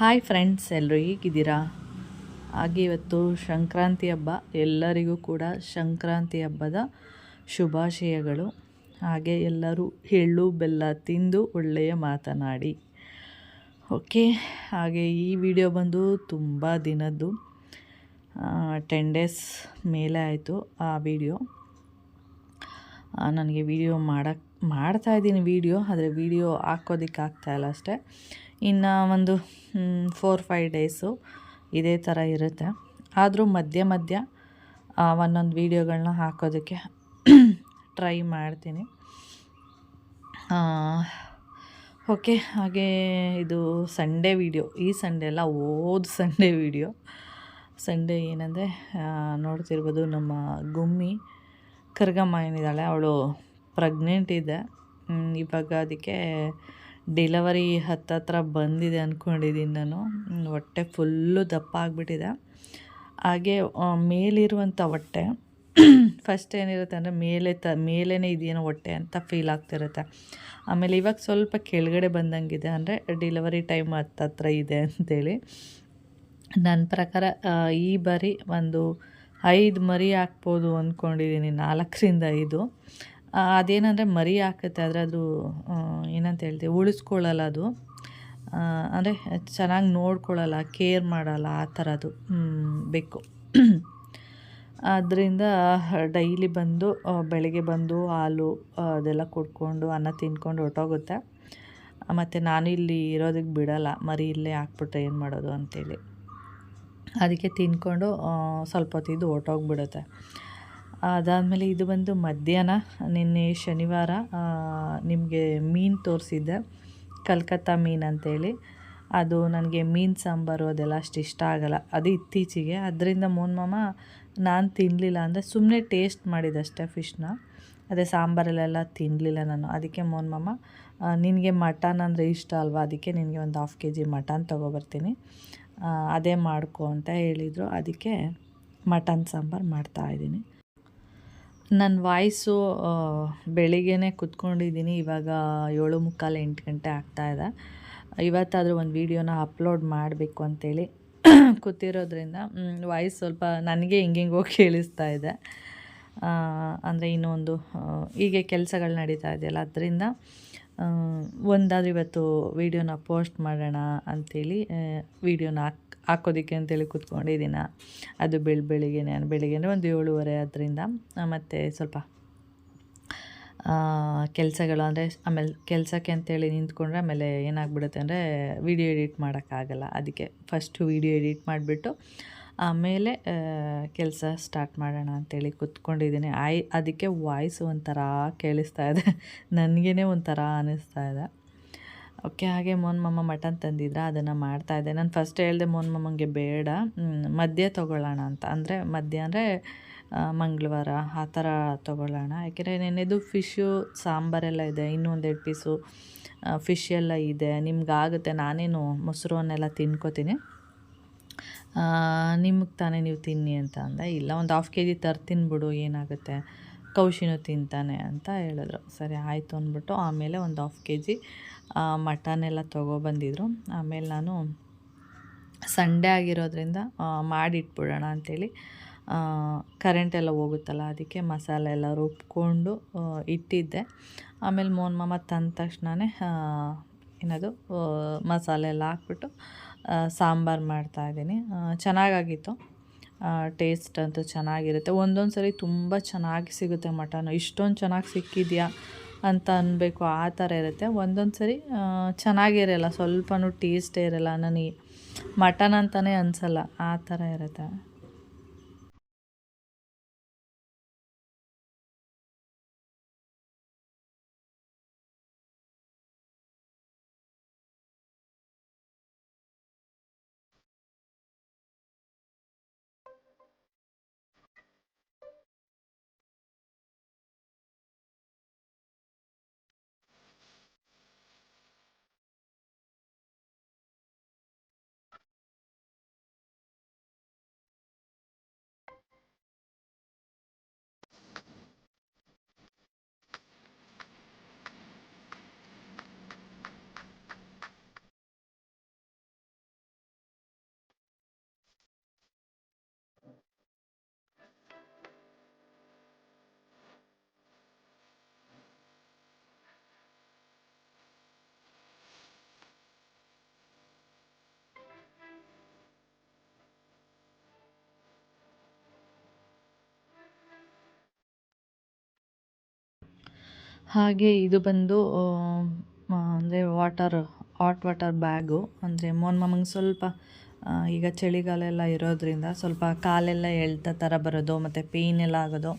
Hi friends, ಎಲ್ಲರೂ ಹೇಗಿದ್ದೀರಾ? ಹಾಗೆ ಇವತ್ತು ಸಂಕ್ರಾಂತಿ ಹಬ್ಬ. ಎಲ್ಲರಿಗೂ ಕೂಡ ಸಂಕ್ರಾಂತಿ ಹಬ್ಬದ ಶುಭಾಶಯಗಳು. ಹಾಗೆ ಎಲ್ಲರೂ ಎಳ್ಳು ಬೆಲ್ಲ ತಿಂದು ಒಳ್ಳೆಯ ಮಾತನಾಡಿ. ಓಕೆ, ಹಾಗೆ ಈ ವಿಡಿಯೋ ಬಂದು ತುಂಬ ದಿನದ್ದು, 10 ಡೇಸ್ ಮೇಲೆ ಆಯಿತು ಆ ವಿಡಿಯೋ. ನನಗೆ ವಿಡಿಯೋ ಮಾಡ್ತಾಯಿದ್ದೀನಿ ಆದರೆ ವಿಡಿಯೋ ಹಾಕೋದಕ್ಕೆ ಆಗ್ತಾಯಿಲ್ಲ ಅಷ್ಟೇ. ಇನ್ನು ಒಂದು 4-5 ಡೇಸು ಇದೇ ಥರ ಇರುತ್ತೆ. ಆದರೂ ಮಧ್ಯ ಮಧ್ಯ ಒಂದೊಂದು ವೀಡಿಯೋಗಳನ್ನ ಹಾಕೋದಕ್ಕೆ ಟ್ರೈ ಮಾಡ್ತೀನಿ. ಓಕೆ, ಹಾಗೆ ಇದು ಸಂಡೇ ವಿಡಿಯೋ. ಈ ಸಂಡೇ ಅಲ್ಲ, ಹೋದ ಸಂಡೇ ವಿಡಿಯೋ. ಸಂಡೇ ಏನಂದರೆ ನೋಡ್ತಿರ್ಬೋದು, ನಮ್ಮ ಗುಮ್ಮಿ ಕರ್ಗಮ್ಮ ಏನಿದ್ದಾಳೆ ಅವಳು ಪ್ರೆಗ್ನೆಂಟ್ ಇದೆ. ಇವಾಗ ಅದಕ್ಕೆ ಡೆಲಿವರಿ ಹತ್ತತ್ರ ಬಂದಿದೆ ಅಂದ್ಕೊಂಡಿದ್ದೀನಿ ನಾನು. ಹೊಟ್ಟೆ ಫುಲ್ಲು ದಪ್ಪ ಆಗಿಬಿಟ್ಟಿದೆ. ಹಾಗೆ ಮೇಲಿರುವಂಥ ಹೊಟ್ಟೆ ಫಸ್ಟ್ ಏನಿರುತ್ತೆ ಅಂದರೆ ಮೇಲೇ ಇದೆಯೇನೋ ಹೊಟ್ಟೆ ಅಂತ ಫೀಲ್ ಆಗ್ತಿರುತ್ತೆ. ಆಮೇಲೆ ಇವಾಗ ಸ್ವಲ್ಪ ಕೆಳಗಡೆ ಬಂದಂಗಿದೆ, ಅಂದರೆ ಡೆಲಿವರಿ ಟೈಮ್ ಹತ್ತತ್ರ ಇದೆ ಅಂಥೇಳಿ. ನನ್ನ ಪ್ರಕಾರ ಈ ಬಾರಿ ಒಂದು 5 ಮರಿ ಹಾಕ್ಬೋದು ಅಂದ್ಕೊಂಡಿದ್ದೀನಿ, 4-5. ಅದೇನಂದರೆ ಮರಿ ಹಾಕುತ್ತೆ, ಆದರೆ ಅದು ಏನಂತ ಹೇಳ್ತೀವಿ, ಉಳಿಸ್ಕೊಳ್ಳಲ್ಲ. ಅದು ಅಂದರೆ ಚೆನ್ನಾಗಿ ನೋಡ್ಕೊಳ್ಳಲ್ಲ, ಕೇರ್ ಮಾಡಲ್ಲ, ಆ ಥರದ್ದು ಬೇಕು. ಅದರಿಂದ ಡೈಲಿ ಬಂದು ಬೆಳಗ್ಗೆ ಬಂದು ಹಾಲು ಅದೆಲ್ಲ ಕುಡ್ಕೊಂಡು ಅನ್ನ ತಿಂದ್ಕೊಂಡು ಹೊರ್ಟೋಗುತ್ತೆ. ಮತ್ತು ನಾನು ಇಲ್ಲಿ ಇರೋದಕ್ಕೆ ಬಿಡಲ್ಲ, ಮರಿ ಇಲ್ಲೇ ಹಾಕ್ಬಿಟ್ರೆ ಏನು ಮಾಡೋದು ಅಂಥೇಳಿ. ಅದಕ್ಕೆ ತಿಂದ್ಕೊಂಡು ಸ್ವಲ್ಪ ಹೊತ್ತಿದ್ದು ಹೊರ್ಟೋಗ್ಬಿಡುತ್ತೆ. ಅದಾದಮೇಲೆ ಇದು ಬಂದು ಮಧ್ಯಾಹ್ನ. ನಿನ್ನೆ ಶನಿವಾರ ನಿಮಗೆ ಮೀನು ತೋರಿಸಿದ್ದೆ, ಕಲ್ಕತ್ತಾ ಮೀನು ಅಂತೇಳಿ. ಅದು ನನಗೆ ಮೀನು ಸಾಂಬಾರು ಅದೆಲ್ಲ ಅಷ್ಟು ಇಷ್ಟ ಆಗಲ್ಲ, ಅದು ಇತ್ತೀಚೆಗೆ. ಅದರಿಂದ ಮಾಮ ನಾನು ತಿನ್ನಲಿಲ್ಲ, ಅಂದರೆ ಸುಮ್ಮನೆ ಟೇಸ್ಟ್ ಮಾಡಿದಷ್ಟೇ ಫಿಶ್ನ. ಅದೇ ಸಾಂಬಾರಲ್ಲೆಲ್ಲ ತಿನ್ನಲಿಲ್ಲ ನಾನು. ಅದಕ್ಕೆ ಮಾಮ ನಿನಗೆ ಮಟನ್ ಅಂದರೆ ಇಷ್ಟ ಅಲ್ವಾ, ಅದಕ್ಕೆ ನಿನಗೆ ಒಂದು 1/2 kg ಮಟನ್ ತೊಗೊಬರ್ತೀನಿ, ಅದೇ ಮಾಡ್ಕೊ ಅಂತ ಹೇಳಿದರು. ಅದಕ್ಕೆ ಮಟನ್ ಸಾಂಬಾರು ಮಾಡ್ತಾಯಿದ್ದೀನಿ. ನನ್ನ ವಾಯ್ಸು ಬೆಳಿಗ್ಗೆನೇ ಕೂತ್ಕೊಂಡಿದ್ದೀನಿ, ಇವಾಗ 7:45-8 ಗಂಟೆ ಆಗ್ತಾಯಿದೆ. ಇವತ್ತಾದರೂ ಒಂದು ವೀಡಿಯೋನ ಅಪ್ಲೋಡ್ ಮಾಡಬೇಕು ಅಂತೇಳಿ ಕೂತಿರೋದ್ರಿಂದ ವಾಯ್ಸ್ ಸ್ವಲ್ಪ ನನಗೆ ಹಿಂಗೆಂಗೋ ಕೇಳಿಸ್ತಾ ಇದೆ. ಅಂದರೆ ಇನ್ನೊಂದು ಹೀಗೆ ಕೆಲಸಗಳು ನಡೀತಾ ಇದೆಯಲ್ಲ, ಅದರಿಂದ ಒಂದಾದರೂ ಇವತ್ತು ವೀಡಿಯೋನ ಪೋಸ್ಟ್ ಮಾಡೋಣ ಅಂಥೇಳಿ ವೀಡಿಯೋನ ಹಾಕೋದಕ್ಕೆ ಅಂತೇಳಿ ಕೂತ್ಕೊಂಡಿದ್ದೀನಿ. ಅದು ಬೆಳಿಗ್ಗೆ ಅಂದರೆ ಒಂದು 7:30. ಅದರಿಂದ ಮತ್ತು ಸ್ವಲ್ಪ ಕೆಲಸಗಳು, ಅಂದರೆ ಆಮೇಲೆ ಕೆಲಸಕ್ಕೆ ಅಂತೇಳಿ ನಿಂತ್ಕೊಂಡ್ರೆ ಆಮೇಲೆ ಏನಾಗ್ಬಿಡುತ್ತೆ ಅಂದರೆ ವೀಡಿಯೋ ಎಡಿಟ್ ಮಾಡೋಕ್ಕಾಗಲ್ಲ. ಅದಕ್ಕೆ ಫಸ್ಟು ವೀಡಿಯೋ ಎಡಿಟ್ ಮಾಡಿಬಿಟ್ಟು ಆಮೇಲೆ ಕೆಲಸ ಸ್ಟಾರ್ಟ್ ಮಾಡೋಣ ಅಂಥೇಳಿ ಕೂತ್ಕೊಂಡಿದ್ದೀನಿ. ಅದಕ್ಕೆ ವಾಯ್ಸು ಒಂಥರ ಕೇಳಿಸ್ತಾ ಇದೆ, ನನಗೇ ಒಂಥರ ಅನ್ನಿಸ್ತಾ ಇದೆ. ಓಕೆ, ಹಾಗೆ ಮಾಮ ಮಟನ್ ತಂದಿದ್ರೆ ಅದನ್ನು ಮಾಡ್ತಾಯಿದ್ದೆ. ನಾನು ಫಸ್ಟ್ ಹೇಳಿದೆ ಮಾಮಂಗೆ ಬೇಡ, ಮಧ್ಯೆ ತೊಗೊಳ್ಳೋಣ ಅಂತ. ಅಂದರೆ ಮಧ್ಯ ಅಂದರೆ ಮಂಗಳವಾರ ಆ ಥರ ತೊಗೊಳ್ಳೋಣ. ಯಾಕೆಂದರೆ ನೆನ್ನೆದು ಫಿಶ್ಶು ಸಾಂಬಾರೆಲ್ಲ ಇದೆ, ಇನ್ನೂ 1-2 ಪೀಸು ಫಿಶ್ ಎಲ್ಲ ಇದೆ, ನಿಮ್ಗಾಗುತ್ತೆ, ನಾನೇನು ಮೊಸರು ಅನ್ನೆಲ್ಲ ತಿನ್ಕೋತೀನಿ, ನಿಮಗೆ ತಾನೇ ನೀವು ತಿನ್ನಿ ಅಂತ ಅಂದೆ. ಇಲ್ಲ, ಒಂದು 1/2 kg ತರ್ತೀನಿ ಬಿಡು, ಏನಾಗುತ್ತೆ, ಕೌಶಿನೂ ತಿಂತಾನೆ ಅಂತ ಹೇಳಿದ್ರು. ಸರಿ ಆಯಿತು ಅಂದ್ಬಿಟ್ಟು ಆಮೇಲೆ ಒಂದು 1/2 kg ಮಟನೆಲ್ಲ ತೊಗೊಬಂದಿದ್ರು. ಆಮೇಲೆ ನಾನು ಸಂಡೇ ಆಗಿರೋದ್ರಿಂದ ಮಾಡಿಟ್ಬಿಡೋಣ ಅಂಥೇಳಿ, ಕರೆಂಟೆಲ್ಲ ಹೋಗುತ್ತಲ್ಲ, ಅದಕ್ಕೆ ಮಸಾಲೆ ಎಲ್ಲ ರುಬ್ಕೊಂಡು ಇಟ್ಟಿದ್ದೆ. ಆಮೇಲೆ ಮಾಮ ತಂದ ತಕ್ಷಣವೇ ಏನದು ಮಸಾಲೆ ಎಲ್ಲ ಹಾಕ್ಬಿಟ್ಟು ಸಾಂಬಾರು ಮಾಡ್ತಾಯಿದ್ದೀನಿ. ಚೆನ್ನಾಗಾಗಿತ್ತು, ಟೇಸ್ಟ್ ಅಂತೂ ಚೆನ್ನಾಗಿರುತ್ತೆ. ಒಂದೊಂದು ಸರಿ ತುಂಬ ಚೆನ್ನಾಗಿ ಸಿಗುತ್ತೆ ಮಟನು, ಇಷ್ಟೊಂದು ಚೆನ್ನಾಗಿ ಸಿಕ್ಕಿದೆಯಾ ಅಂತ ಅನ್ನಬೇಕು, ಆ ಥರ ಇರುತ್ತೆ. ಒಂದೊಂದು ಸರಿ ಚೆನ್ನಾಗಿರಲ್ಲ, ಸ್ವಲ್ಪನೂ ಟೇಸ್ಟೇ ಇರಲ್ಲ, ನನಗೆ ಮಟನ್ ಅಂತಲೇ ಅನಿಸಲ್ಲ, ಆ ಥರ ಇರುತ್ತೆ. ಹಾಗೆ ಇದು ಬಂದು ಅಂದರೆ ಹಾಟ್ ವಾಟರ್ ಬ್ಯಾಗು. ಅಂದರೆ ಮೋನ್ ಮಾಮಂಗೆ ಸ್ವಲ್ಪ ಈಗ ಚಳಿಗಾಲ ಎಲ್ಲ ಇರೋದ್ರಿಂದ ಸ್ವಲ್ಪ ಕಾಲೆಲ್ಲ ಎಳ್ದ ಥರ ಬರೋದು ಮತ್ತು ಪೇಯ್ನ್ ಎಲ್ಲ ಆಗೋದು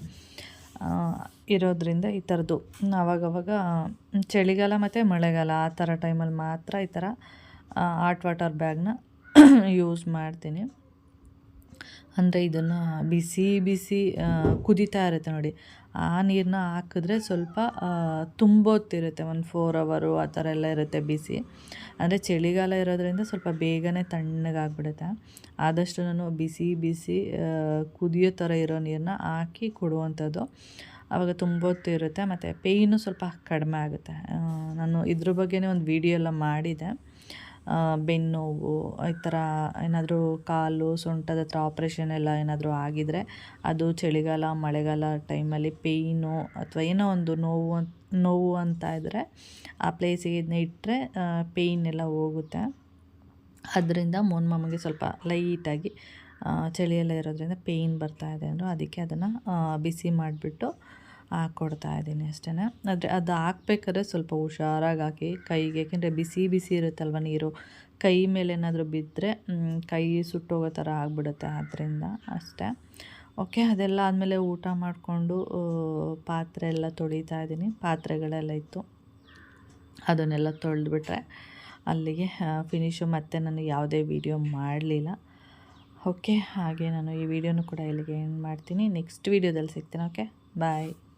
ಇರೋದ್ರಿಂದ ಈ ಥರದ್ದು ಆವಾಗವಾಗ ಚಳಿಗಾಲ ಮತ್ತು ಮಳೆಗಾಲ ಆ ಥರ ಟೈಮಲ್ಲಿ ಮಾತ್ರ ಈ ಥರ ಹಾಟ್ ವಾಟರ್ ಬ್ಯಾಗ್ನ ಯೂಸ್ ಮಾಡ್ತೀನಿ. ಅಂದರೆ ಇದನ್ನು ಬಿಸಿ ಕುದೀತಾ ಇರುತ್ತೆ ನೋಡಿ, ಆ ನೀರನ್ನ ಹಾಕಿದ್ರೆ ಸ್ವಲ್ಪ ತುಂಬೋತ್ತಿರುತ್ತೆ, 4 ಅವರು ಆ ಥರ ಎಲ್ಲ ಇರುತ್ತೆ ಬಿಸಿ. ಅಂದರೆ ಚಳಿಗಾಲ ಇರೋದ್ರಿಂದ ಸ್ವಲ್ಪ ಬೇಗನೆ ತಣ್ಣಗಾಗ್ಬಿಡುತ್ತೆ. ಆದಷ್ಟು ನಾನು ಬಿಸಿ ಕುದಿಯೋ ಥರ ಇರೋ ನೀರನ್ನ ಹಾಕಿ ಕೊಡುವಂಥದ್ದು. ಆವಾಗ ತುಂಬೊತ್ತು ಇರುತ್ತೆ ಮತ್ತು ಪೇಯ್ನು ಸ್ವಲ್ಪ ಕಡಿಮೆ ಆಗುತ್ತೆ. ನಾನು ಇದ್ರ ಬಗ್ಗೆನೇ ಒಂದು ವಿಡಿಯೋ ಎಲ್ಲ ಮಾಡಿದೆ. ಬೆನ್ನೋವು ಈ ಥರ ಏನಾದರೂ ಕಾಲು ಸೊಂಟದ ಹತ್ರ ಆಪ್ರೇಷನ್ ಎಲ್ಲ ಏನಾದರೂ ಆಗಿದರೆ ಅದು ಚಳಿಗಾಲ ಮಳೆಗಾಲ ಟೈಮಲ್ಲಿ ಪೇಯ್ನು ಅಥವಾ ಏನೋ ಒಂದು ನೋವು ಅಂತ ಇದ್ದರೆ ಆ ಪ್ಲೇಸಿಗೆ ಇದನ್ನ ಇಟ್ಟರೆ ಪೇಯ್ನ್ ಎಲ್ಲ ಹೋಗುತ್ತೆ. ಅದರಿಂದ ಮೋನ್ ಮಾಮಗೆ ಸ್ವಲ್ಪ ಲೈಟಾಗಿ ಚಳಿ ಎಲ್ಲ ಇರೋದ್ರಿಂದ ಪೇಯ್ನ್ ಬರ್ತಾಯಿದೆ ಅಂದರು. ಅದಕ್ಕೆ ಅದನ್ನು ಬಿಸಿ ಮಾಡಿಬಿಟ್ಟು ಹಾಕ್ಕೊಡ್ತಾಯಿದ್ದೀನಿ ಅಷ್ಟೇ. ಆದರೆ ಅದು ಹಾಕ್ಬೇಕಾದ್ರೆ ಸ್ವಲ್ಪ ಹುಷಾರಾಗಿ ಹಾಕಿ ಕೈಗೆ, ಏಕೆಂದರೆ ಬಿಸಿ ಇರುತ್ತಲ್ವ ನೀರು, ಕೈ ಮೇಲೆ ಏನಾದರೂ ಬಿದ್ದರೆ ಕೈ ಸುಟ್ಟೋಗೋ ಥರ ಆಗಿಬಿಡುತ್ತೆ. ಆದ್ದರಿಂದ ಅಷ್ಟೇ. ಓಕೆ, ಅದೆಲ್ಲ ಆದಮೇಲೆ ಊಟ ಮಾಡಿಕೊಂಡು ಪಾತ್ರೆ ಎಲ್ಲ ತೊಳಿತಾ ಇದ್ದೀನಿ. ಪಾತ್ರೆಗಳೆಲ್ಲ ಇತ್ತು, ಅದನ್ನೆಲ್ಲ ತೊಳೆದ್ಬಿಟ್ರೆ ಅಲ್ಲಿಗೆ ಫಿನಿಶು. ಮತ್ತು ನಾನು ಯಾವುದೇ ವೀಡಿಯೋ ಮಾಡಲಿಲ್ಲ. ಓಕೆ, ಹಾಗೆ ನಾನು ಈ ವಿಡಿಯೋನು ಕೂಡ ಇಲ್ಲಿಗೆ ಎಂಡ್ ಮಾಡ್ತೀನಿ. ನೆಕ್ಸ್ಟ್ ವೀಡಿಯೋದಲ್ಲಿ ಸಿಗ್ತೀನಿ. ಓಕೆ, ಬಾಯ್.